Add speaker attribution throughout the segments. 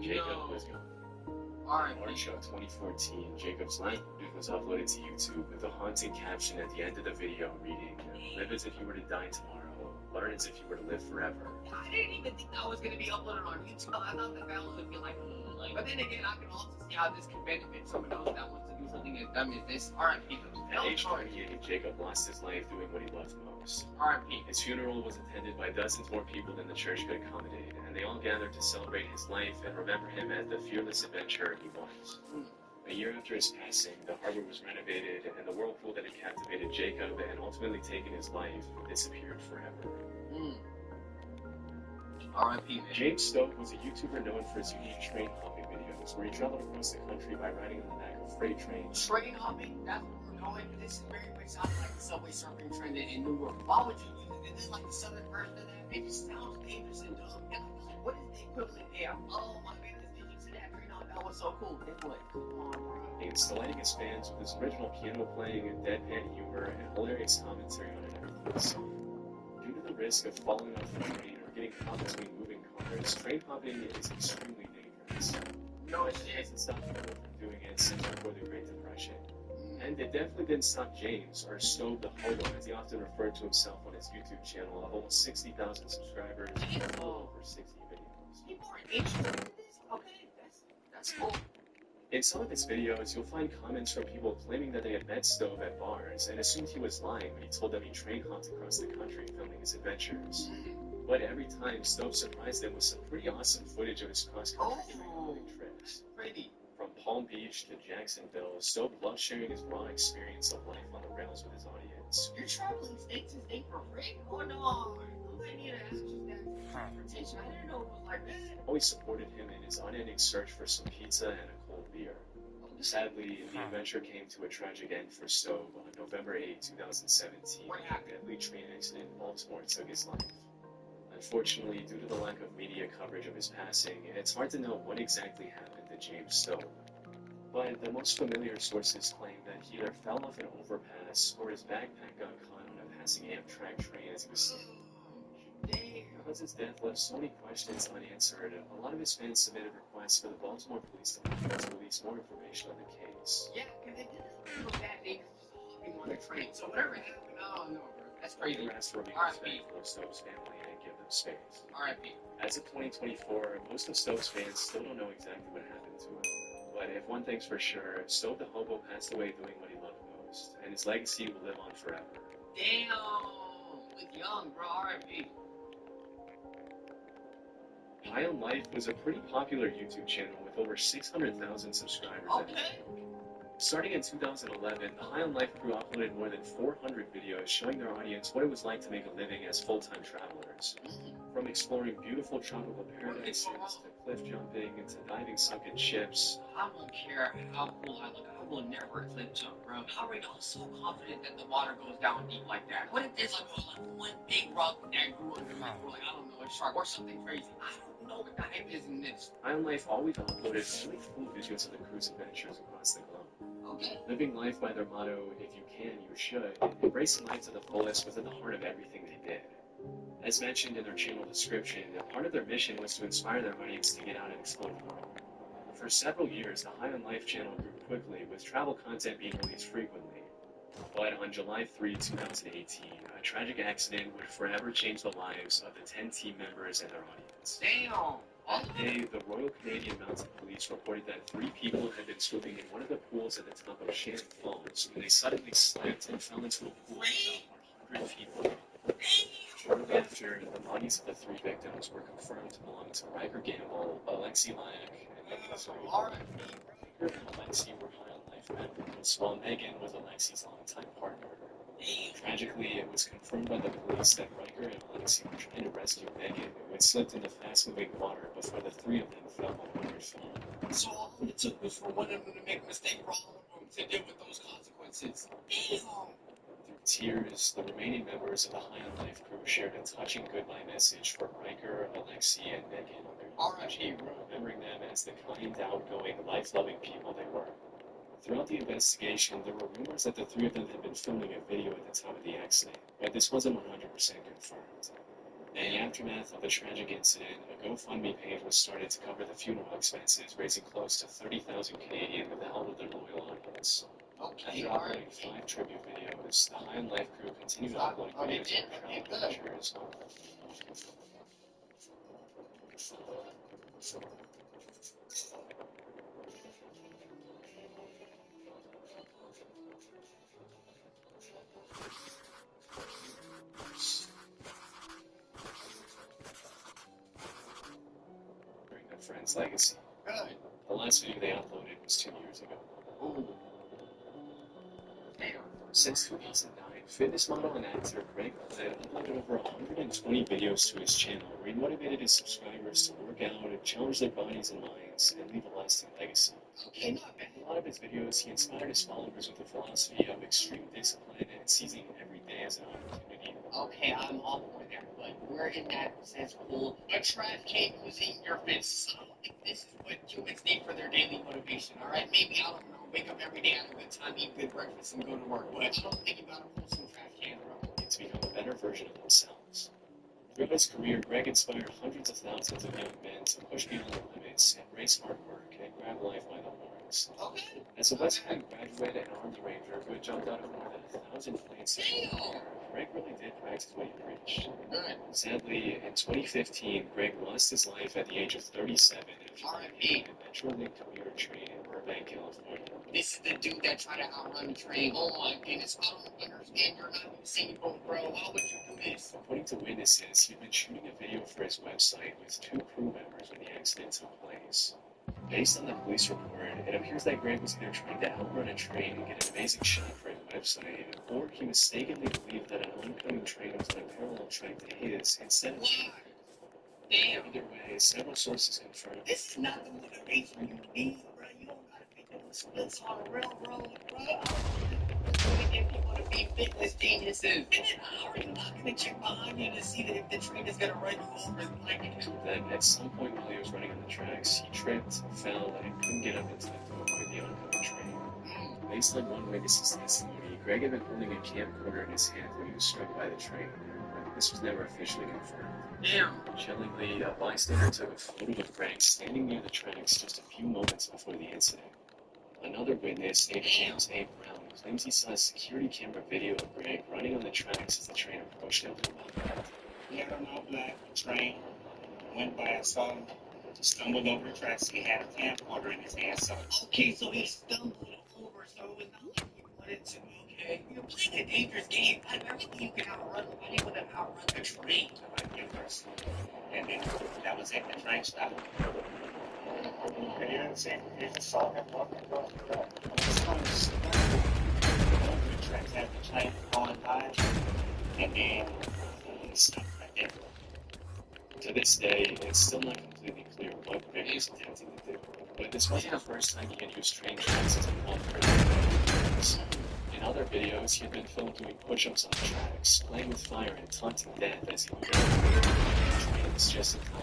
Speaker 1: Jacob was gone. In March of 2014, Jacob's last video was uploaded to YouTube with a haunting caption at the end of the video reading, "Live as if you were to die tomorrow, learn as if you were to live forever."
Speaker 2: I didn't even think that was going to be uploaded on YouTube. I thought that would be like, but then again, I can also see how this could benefit someone else that wants to do something as dumb as this. R.I.P.
Speaker 1: At age 28, Jacob lost his life doing what he loved most.
Speaker 2: R.I.P.
Speaker 1: His funeral was attended by dozens more people than the church could accommodate, and they all gathered to celebrate his life and remember him as the fearless adventurer he was. A year after his passing, the harbor was renovated, and the whirlpool that had captivated Jacob and ultimately taken his life disappeared forever.
Speaker 2: R.I.P. man.
Speaker 1: James Stowe was a YouTuber known for his unique train hopping videos, where he traveled across the country by riding on the back of freight trains.
Speaker 2: Train hopping? That's where we're going. This is very much sounds like the subway surfing trend in New York. Why would you use it? Is this like the southern version of that? It just sounds dangerous and dumb. And I feel like, what is the equivalent there? Oh my goodness, did you see that train hop? That was so cool. Then what? Come on, bro.
Speaker 1: He's delighting his fans with his original piano playing, deadpan humor, and hilarious commentary on everything. Due to the risk of falling off the train or getting caught between moving cars, train hopping is extremely dangerous.
Speaker 2: No, it
Speaker 1: hasn't stopped people from doing it since before the Great Depression. And it definitely didn't stop James, or Stowe the Hobo, as he often referred to himself on his YouTube channel of almost 60,000 subscribers and over 60 videos.
Speaker 2: People are interested in this? Okay, that's cool.
Speaker 1: In some of his videos, you'll find comments from people claiming that they had met Stowe at bars and assumed he was lying when he told them he train hopped across the country filming his adventures. But every time, Stowe surprised them with some pretty awesome footage of his cross-country train hopping trips.
Speaker 2: Pretty.
Speaker 1: From Palm Beach to Jacksonville, Stowe loves sharing his raw experience of life on the rails with his audience.
Speaker 2: You're traveling state to state for free? Oh no, I need to ask you that transportation. I didn't know it was like that.
Speaker 1: Always supported him in his unending search for some pizza and a cold beer. Sadly, the adventure came to a tragic end for Stowe on November 8, 2017, when a deadly train accident in Baltimore took his life. Unfortunately, due to the lack of media coverage of his passing, it's hard to know what exactly happened to James Stowe. But the most familiar sources claim that he either fell off an overpass or his backpack got caught on a passing Amtrak train as he was sleeping. Because his death left so many questions unanswered, a lot of his fans submitted requests for the Baltimore Police Department to release more information on the case.
Speaker 2: Yeah, because it didn't feel bad thing hopping on the train. So whatever happened, I don't know, bro. That's crazy.
Speaker 1: They were asked to remain respectful of Stowe's family and give them space.
Speaker 2: R.I.P.
Speaker 1: As of 2024, most of Stowe's fans still don't know exactly what happened to him. But if one thing's for sure, Stowe the Hobo passed away doing what he loved most, and his legacy will live on forever.
Speaker 2: Damn! With young, bro. R.I.P.
Speaker 1: High on Life was a pretty popular YouTube channel with over 600,000 subscribers.
Speaker 2: Okay.
Speaker 1: Starting in 2011, the High on Life crew uploaded more than 400 videos showing their audience what it was like to make a living as full-time travelers. From exploring beautiful tropical paradises to cliff jumping to diving sunken ships.
Speaker 2: I don't care how cool I look. I will never cliff jump, bro. How are y'all so confident that the water goes down deep like that? What if there's like one big rock that grew underneath, or like, I don't know, a shark or something crazy? I don't know what the hype is in this.
Speaker 1: High on Life always uploaded really cool videos of the crew's adventures across the globe.
Speaker 2: Okay.
Speaker 1: Living life by their motto, "If you can, you should," embracing life to the fullest was at the heart of everything they did. As mentioned in their channel description, part of their mission was to inspire their audience to get out and explore the world. For several years, the High on Life channel grew quickly, with travel content being released frequently. But on July 3, 2018, a tragic accident would forever change the lives of the 10 team members and their audience.
Speaker 2: Damn!
Speaker 1: That day, the Royal Canadian Mounted Police reported that 3 people had been swimming in one of the pools at the top of Shannon Falls when they suddenly slipped and fell into a pool about 100 feet below. Shortly after, the bodies of the 3 victims were confirmed to belong to Riker Gamble, Alexi Lack, and Megan Zoe. Riker and Alexi were High on Life members, while Megan was Alexi's longtime partner. Tragically, it was confirmed by the police that Riker and Alexi were trying to rescue Megan, who had slipped into fast-moving water before the 3 of them fell 100 feet.
Speaker 2: So all it took was for one of them to make a mistake for all of them to deal with those consequences. Damn!
Speaker 1: Through tears, the remaining members of the High on Life crew shared a touching goodbye message for Riker, Alexi, and Megan on their YouTube, remembering them as the kind, outgoing, life-loving people they were. Throughout the investigation, there were rumors that the 3 of them had been filming a video at the time of the accident, but this wasn't 100% confirmed. In the aftermath of the tragic incident, a GoFundMe page was started to cover the funeral expenses, raising close to 30,000 Canadian with the help of their loyal audience. After uploading 5 tribute videos, the High on Life crew continued uploading videos of travel adventures. During their friend's legacy.
Speaker 2: Good.
Speaker 1: The last video they uploaded was 2 years ago.
Speaker 2: Ooh. Damn.
Speaker 1: Since 2009, fitness model and actor Greg Platt uploaded over 120 videos to his channel where he motivated his subscribers to work out and challenge their bodies and minds and leave a lasting legacy.
Speaker 2: Okay, not bad.
Speaker 1: In a lot of his videos, he inspired his followers with the philosophy of extreme discipline and seizing every day as an opportunity.
Speaker 2: Okay, I'm all for that, but we're in that sense cool. A trash can using your fists. I don't think this is what humans need for their daily motivation, alright? Maybe, I don't know, wake up every day, have a good time, eat good breakfast, and go to work, but I don't think you gotta pull some trash cans around.
Speaker 1: To become a better version of themselves. Throughout his career, Greg inspired hundreds of thousands of young men to push beyond their limits, embrace hard work, and grab life by the horns.
Speaker 2: Okay.
Speaker 1: As a West Point graduate and Army Ranger who had jumped out of more than 1,000 planes his whole career, Greg really did practice what he preached.
Speaker 2: Good.
Speaker 1: Sadly, in 2015, Greg lost his life at the age of 37 after
Speaker 2: R.I.P.
Speaker 1: an adventure-linked commuter train in Burbank, California.
Speaker 2: This is the dude that tried to outrun the train. Oh my goodness, I don't understand. You're not disabled, bro. Why would you do this?
Speaker 1: According to witnesses, he'd been shooting a video for his website with 2 crew members when the accident took place. Based on the police report, it appears that Greg was either trying to outrun a train and get an amazing shot for his website, or he mistakenly believed that an oncoming train was on a parallel track to his instead of...
Speaker 2: Why? Damn.
Speaker 1: Either way, several sources confirm
Speaker 2: This is not the motivation you need, bro. You don't gotta be doing splits on a railroad, bro. I'm gonna get people to be fitness geniuses. And then how are you not gonna check behind you to see that if the train is gonna run you over like it?
Speaker 1: Then, at some point while he was running on the tracks, he tripped, fell, and couldn't get up in time to avoid the oncoming train. Based on one witness's testimony, Greg had been holding a camcorder in his hand when he was struck by the train. This was never officially confirmed.
Speaker 2: Damn.
Speaker 1: Chillingly, a bystander took a photo of Greg standing near the tracks just a few moments before the incident. Another witness, named James A. Brown, claims he saw a security camera video of Greg running on the tracks as the train approached him.
Speaker 3: He had an all black train, went by, I saw him, stumbled over the tracks. He had a camcorder in his hand, so
Speaker 2: Okay, so he stumbled over, so it was not like he wanted to. Okay. You're playing a dangerous game. Out of everything you can outrun, why do you want to outrun the train?
Speaker 3: I might get first. And then that was it, the train stopped. And you didn't see, you just saw him walking across the track. I saw him stumble over the tracks as the train was going by, and then he stopped right there.
Speaker 1: To this day, it's still not completely clear what Greg was attempting to do, but this wasn't the first time he had used train tracks as a plot for his videos. In other videos, he had been filmed doing push-ups on the tracks, playing with fire and taunting death as he moved down trains just in time.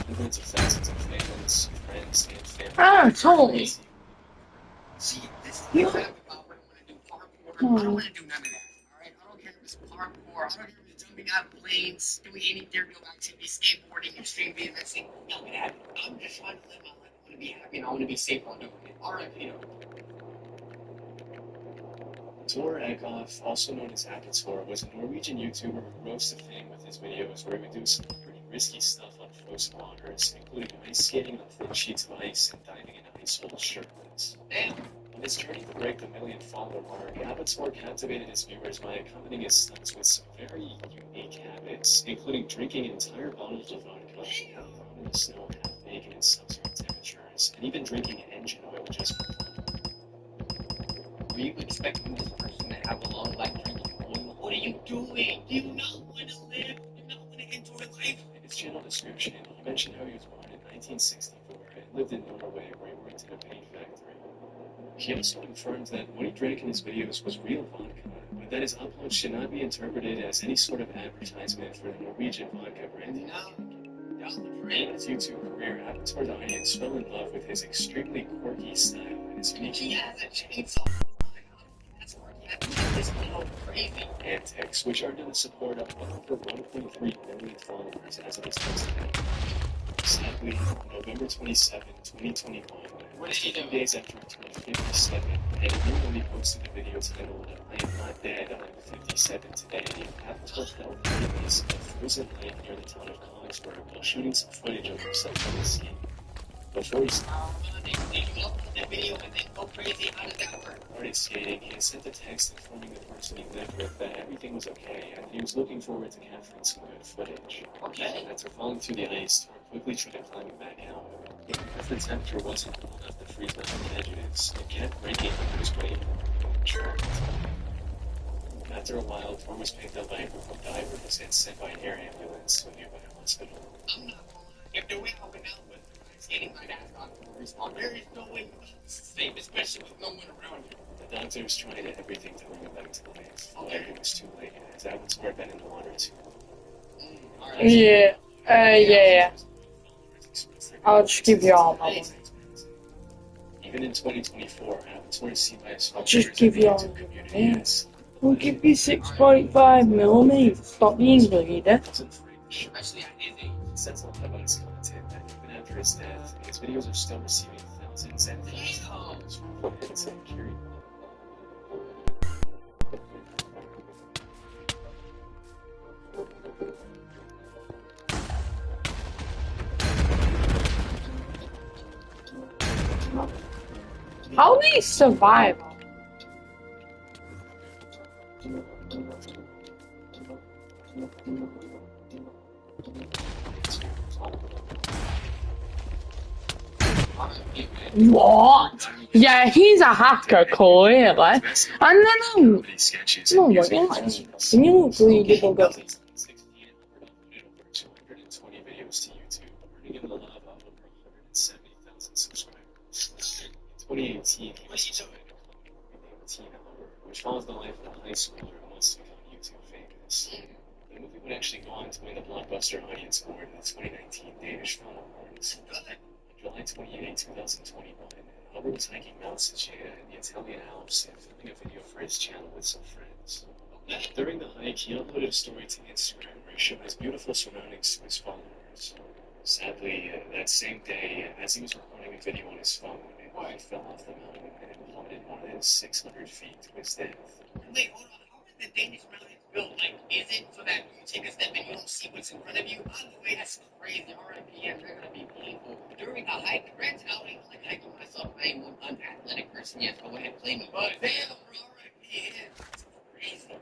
Speaker 1: Hundreds of thousands of fans, friends, and family.
Speaker 4: Ah, totally.
Speaker 2: See, this is exactly about what I want to do. Parkour. I don't want to do none of that. Alright? I don't care if it's parkour. I don't care if it's jumping out of planes, doing any ethereal activities, skateboarding, extreme BMXing. Y'all can have it. I'm just trying to live my life. I want to be happy and I want to be safe while doing it. Alright, Peter.
Speaker 1: Tor Eckhoff, also known as Appator, was a Norwegian YouTuber who rose to fame with his videos where he would do some pretty risky stuff on frozen waters, including ice skating on thin sheets of ice and diving into ice holes shirtless.
Speaker 2: Damn.
Speaker 1: On his journey to break the million-follower mark, Appator captivated his viewers by accompanying his stunts with some very unique habits, including drinking entire bottles of vodka, out in the snow half naked in sub-zero temperatures, and even drinking engine oil just for fun.
Speaker 2: Are you expecting this person to have a long life drinking oil? What are you doing? Do you not want to live? Do you not want to enjoy life?
Speaker 1: In his channel description, he mentioned how he was born in 1964 and lived in Norway where he worked in a paint factory. He also confirmed that what he drank in his videos was real vodka, but that his uploads should not be interpreted as any sort of advertisement for the Norwegian vodka brand.
Speaker 2: No.
Speaker 1: In his YouTube career, Avatar the audience fell in love with his extremely quirky style and his unique antics, which are to the support of over 1.3 million followers as of his testimony. Sadly, on November 27, 2021, 2 days after he turned 57, and immediately posted a video titled, "I am not dead, I'm 57 today," Avatar fell into the abyss of frozen lake near the town of Cogsburg while shooting some footage of himself on the ski. Before he started skating, he had sent a text informing the person he lived with that everything was okay and he was looking forward to capturing some good footage. After falling through the ice, Thor quickly tried climbing back out. If the temperature wasn't cool enough to freeze him on the edges, it kept breaking under his weight. After a while, Thor was picked up by a group of divers and sent by an air ambulance to a nearby hospital.
Speaker 2: If the way I went out with skating my ass on respawn, there is no way it's safe, especially with no one around you.
Speaker 1: The doctors tried everything to bring him back to life, but it was too late, as Avatar had been in the water too long.
Speaker 4: Yeah. I'll just give you all my money.
Speaker 1: Even in 2024, Avatar is seen by his followers
Speaker 4: Just give you all
Speaker 1: YouTube
Speaker 4: your
Speaker 1: community
Speaker 4: money.
Speaker 1: as
Speaker 4: We'll give you 6.5 mil, mate. Stop being greedy.
Speaker 2: Especially at his age.
Speaker 1: says a lot about his content that even after his death, his videos are still receiving thousands and thousands of views from fans and curious.
Speaker 4: How do you survive? What? Yeah, he's a hacker, clearly. And then no, what can you look greedy, bugger?
Speaker 1: 220 videos to YouTube, earning him the love of over 170,000 subscribers. In 2018, he was joined named Teen Albert, which follows the life of a high schooler who wants to become YouTube famous. The movie would actually go on to win the Blockbuster Audience Award in the 2019 Danish Film Awards. On July 28, 2021, Albert was hiking Mount Sajeda in the Italian Alps and filming a video for his channel with some friends. During the hike, he uploaded a story to Instagram where he showed his beautiful surroundings to his followers. Sadly, that same day, as he was recording a video on his phone, he fell off the mountain and plummeted more than 600 feet to his death.
Speaker 2: Wait, hold on. How are the Danish mountains built? Like, is it so that you take a step and you don't see what's in front of you? By the way, that's crazy. R.I.P. I'm gonna be painful. During a hike, Grant's outing, like hiking myself, I am one unathletic person. Yes, go ahead, play me. But damn, R.I.P. It's crazy.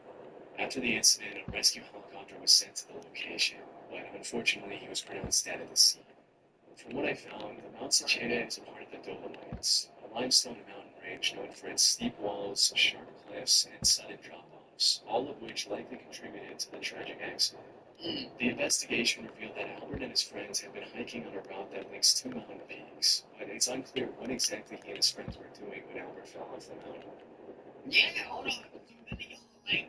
Speaker 1: After the incident, a rescue helicopter was sent to the location, but unfortunately he was pronounced dead at the scene. From what I found, the Mount Sajeda is a part of the Dolomites, a limestone mountain range known for its steep walls, sharp cliffs, and sudden drop-offs, all of which likely contributed to the tragic accident. The investigation revealed that Albert and his friends had been hiking on a route that links two mountain peaks, but it's unclear what exactly he and his friends were doing when Albert fell off the mountain.
Speaker 2: Yeah, hold on. Like,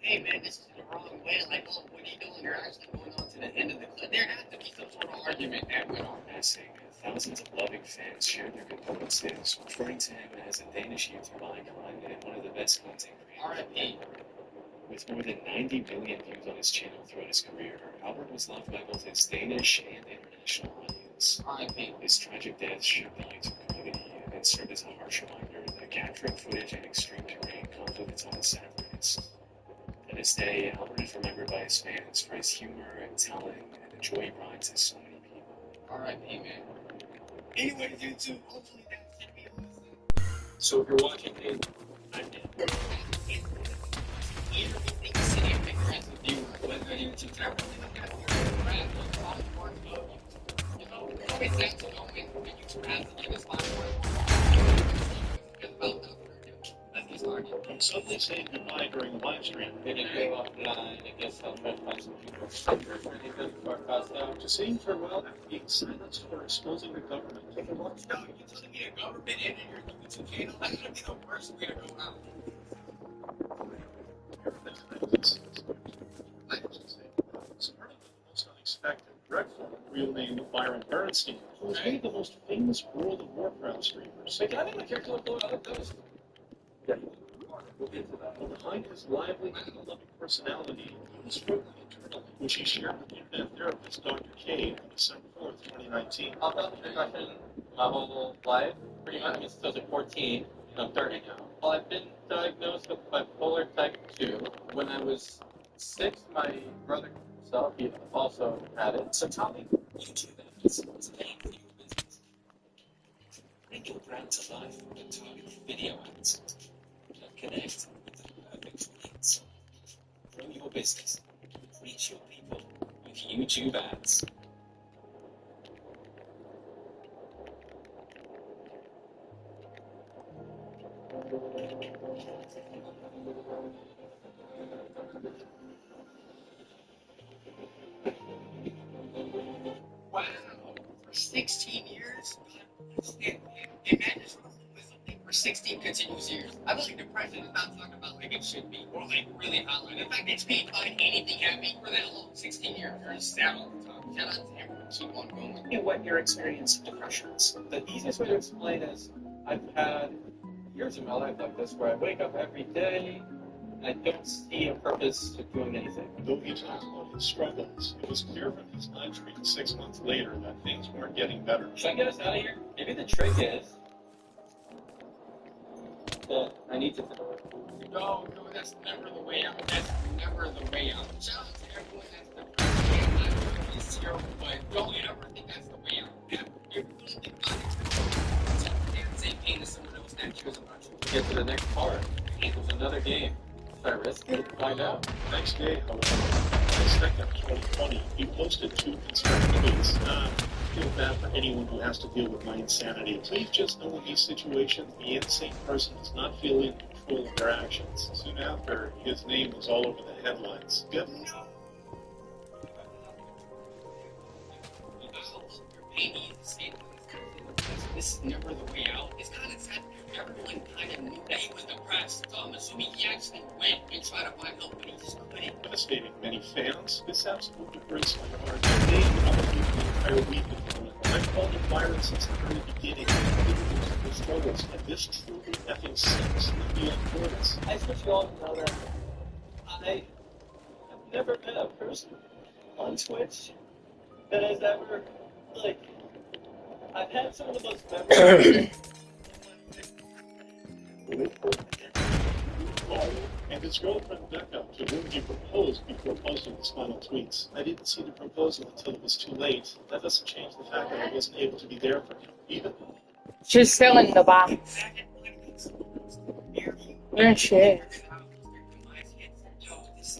Speaker 2: hey man, this is the wrong way. Like, oh, what are you doing? You're actually going on to the end of the cliff. There has to be some sort of argument that went on.
Speaker 1: Passing, thousands of loving fans shared their condolences, referring to him as a Danish YouTube icon and one of the best content creators.
Speaker 2: R.I.P.
Speaker 1: With more than 90 million views on his channel throughout his career, Albert was loved by both his Danish and international audience.
Speaker 2: R.I.P.
Speaker 1: His tragic death shook the YouTube community and served as a harsh reminder that capturing footage in extreme terrain comes with its own sad risks. To this day, Albert is remembered by his fans for his humor and talent and the joy he brought to so many people.
Speaker 2: R.I.P. man. Anyways, YouTube, hopefully that should be
Speaker 1: So if you're watching it, I'm dead.
Speaker 3: I'm suddenly saying goodbye during the live stream.
Speaker 5: Did it go offline? I guess I'll try to find some people pretty good for us out.
Speaker 3: To saying farewell after being silenced for exposing the government.
Speaker 2: No, you're telling me the government ended your YouTube channel? That's gonna be the worst way to go out.
Speaker 3: It's part of the most unexpected, dreadful,
Speaker 6: real name Byron Bernstein, who was one of the most famous World of Warcraft streamers.
Speaker 5: Hey, can I make my character look cool? I like those.
Speaker 6: Yeah.
Speaker 5: We'll get to that.
Speaker 6: But behind his lively, loving personality, he was struggling internally, which he shared with the internet therapist Dr. K on December 4th, 2019.
Speaker 5: I've gone through depression my whole life, pretty much. I mean, since I was like 14, and I'm 30 now. Well, I've been diagnosed with bipolar type 2. When I was 6, my brother himself, he also had it.
Speaker 1: So Tommy, YouTube ads is paying for your business. Bring your brand to life with targeted video ads that connect with the perfect audience. Grow your business. Reach your people with YouTube ads.
Speaker 2: Wow, for 16 years? Imagine struggling with something for 16 continuous years. I feel like depression is not talked about like it should be, or like really highlighted. In fact, it's being fine anything happy for that long, 16 years. You're just sad all the time. Shout out to everyone. Keep on going.
Speaker 1: And what your experience of depression is.
Speaker 5: The easiest way to explain is I've had years in my life like this where I wake up every day and I don't see a purpose to doing anything.
Speaker 6: Though he talked about his struggles, it was clear from his live stream 6 months later that things weren't getting better.
Speaker 5: Should I get us out of here? Maybe the trick is that I need to.
Speaker 2: No, that's never the way out. That's never the way out. Shout out to everyone that's depressed. I'm not doing this terrible, but don't ever think that's the way out. If you really think about it, take the same pain as someone else that cares about you.
Speaker 5: Get to the next part. There's another game. Should I risk it? Find out.
Speaker 6: Next day, however, on the 2nd of 2020, he posted 2 concerning tweets. I feel bad for anyone who has to deal with my insanity. Please just know in these situations, the insane person does not feel in control of their actions. Soon after, his name was all over the headlines. Good.
Speaker 2: This is never the way out. It's kind of sad. Everyone kind of knew that he was depressed, so I'm assuming he actually went and tried to find help, but he just couldn't.
Speaker 6: Devastating many fans. This absolutely breaks my heart. Today, I'll be the entire week with him. I've called him Byron since the very beginning. He was struggles, and this truly effing sucks beyond words.
Speaker 5: I just want you all to know that I have never met a person on Twitch that has ever, like, I've had some of the most memorable.
Speaker 6: And his girlfriend Becca, to whom he proposed before posting his final tweets. I didn't see the proposal until it was too late. That doesn't change the fact that I wasn't able to be there for him, even.
Speaker 4: She's still in the bath. Yeah, she is.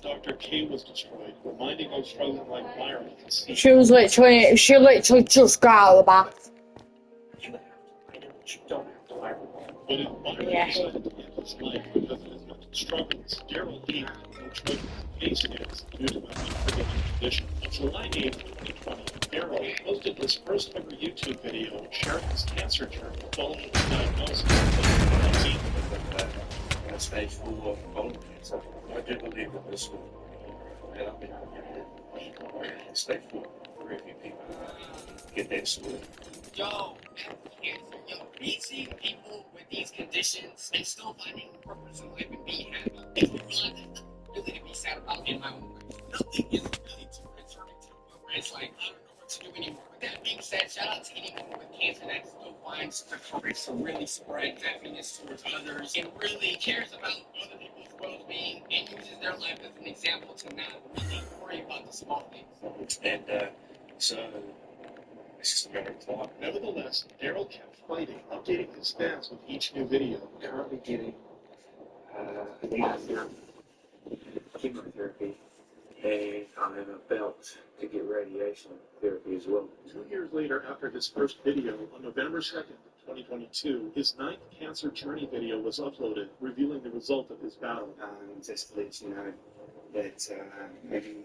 Speaker 6: Dr. K was destroyed, reminding of struggling like Byron can see.
Speaker 4: She literally just got out of the bath.
Speaker 1: You have to find out what you don't have to learn.
Speaker 6: But if Byron
Speaker 4: Yeah.
Speaker 6: decided to end his life because of his mental struggles, Daryl Lee, no choice case is due to an unforgiving condition. On July 8th, 2020, Daryl posted his first ever YouTube video sharing his cancer journey following his diagnosis in 2019.
Speaker 1: Stage 4 colon cancer. I do believe that this will help me stage 4 for a few people get that sorted.
Speaker 2: Yo, cancer. Yo, we see people with these conditions and still finding purpose in life and being happy. If you realize there's nothing really to be sad about in my own life. Nothing is really too concerning to me where it's like, I don't know what to do anymore. With that being said, shout out to anyone with cancer that still finds the courage to really spread happiness towards others and really cares about other people's well-being and uses their life as an example to not really worry about the small things.
Speaker 1: And so, it's just a matter of time.
Speaker 6: Nevertheless, Daryl kept fighting, updating his fans with each new video.
Speaker 1: Currently getting chemotherapy, and I'm about to get radiation therapy as well.
Speaker 6: 2 years later, after his first video, on November 2nd, 2022, his 9th cancer journey video was uploaded, revealing the result of his battle.
Speaker 1: Just to let you know that maybe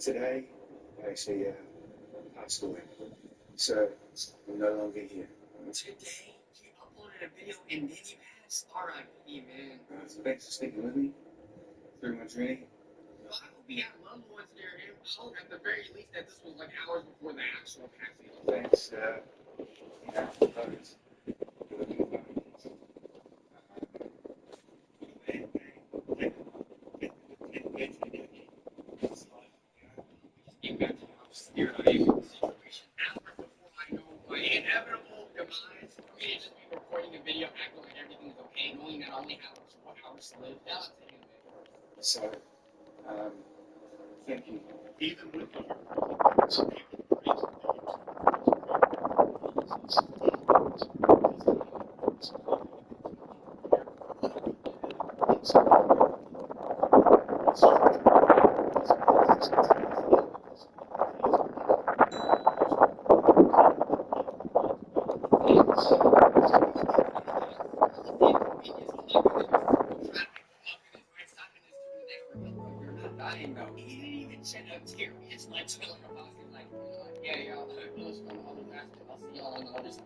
Speaker 1: today, I actually passed away. So, I'm no longer here.
Speaker 2: Today, he uploaded a video and then he passed. R.I.P. man.
Speaker 1: So thanks for sticking with me through my journey.
Speaker 2: Well, I hope he got love I'm the ones there, and I hope at the very least that this was like hours before the actual passing.
Speaker 3: Thanks, yeah, those.
Speaker 2: Get back to how scared I am of the situation. Hours before I know my inevitable demise, for me to just be recording a video, acting like everything's okay, knowing that I only have 4 hours to live. Shout out to him, man.
Speaker 3: So, thank you.
Speaker 6: Even with the hard some people praising
Speaker 2: Dying though. He didn't even shed a tear. He just like chilling about it, like, yeah, y'all, let's go on the last one. I'll see y'all on the other side.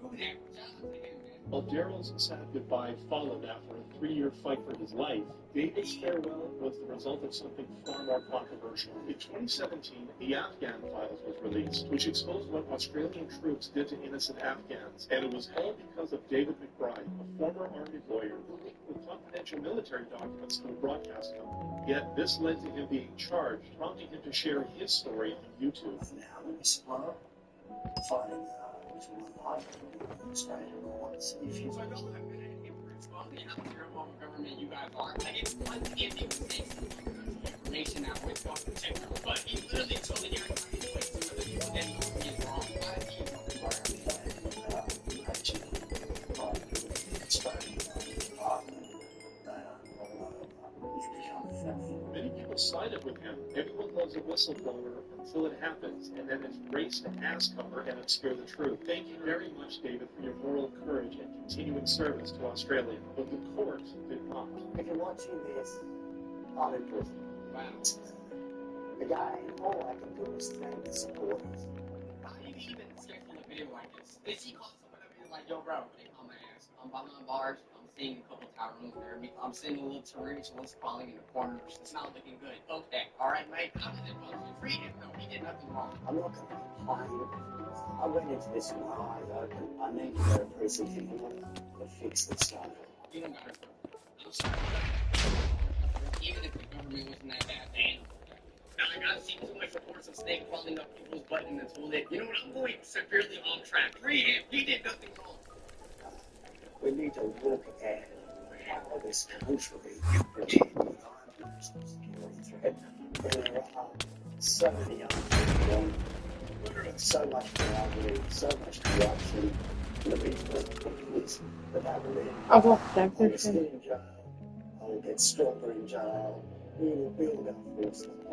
Speaker 2: How do you do that? Shout out to him, man.
Speaker 6: While Daryl's sad goodbye followed after a 3-year fight for his life, David's farewell was the result of something far more controversial. In 2017, the Afghan Files was released, which exposed what Australian troops did to innocent Afghans, and it was all because of David McBride, a former Army lawyer who leaked the confidential military documents to a broadcast company. Yet this led to him being charged, prompting him to share his story on YouTube.
Speaker 7: Now in this world, fighting for my life in Australia once. If you
Speaker 2: So I don't have been responding how terrible of a government you guys are. Like, it's one thing if he was saying information out with self protect, but he literally told the United States to other people that he is wrong. Why is he
Speaker 6: Many people sided with him. Everyone loves a whistleblower until it happens, and then it's race to ass cover and obscure the truth. Thank you very much, David, for your moral courage and continuing service to Australia. But the court did not.
Speaker 7: if you're watching this, I'm in prison.
Speaker 2: Wow.
Speaker 7: Again, all I can do is thank the supporters.
Speaker 2: How do you even schedule a video like this? Did he call someone up and like, yo, bro, they call my ass. I'm behind bars. I'm seeing a couple tower rooms there. I'm seeing a little Tariq, one's crawling in the corner. It's not looking good. Okay, all right, mate. How did it go? Free him, though. He did nothing wrong.
Speaker 7: I'm not going to complain. I went into this with my eyes open. I need to go to prison in order to fix this stuff.
Speaker 2: You don't gotta go. I'm sorry. Even if the government wasn't that bad, damn. Now, like, I've seen too much reports of snake crawling up people's butt in the toilet. You know what? I'm going severely off track. Free him. He did nothing wrong.
Speaker 7: We need to look at how this country pretend with our national security threat. There are so many young people, so much bribery, so much corruption. The people is that I believe
Speaker 4: I've lost
Speaker 7: will
Speaker 4: everything.
Speaker 7: stay in jail, I will get stronger in jail, we will build our force.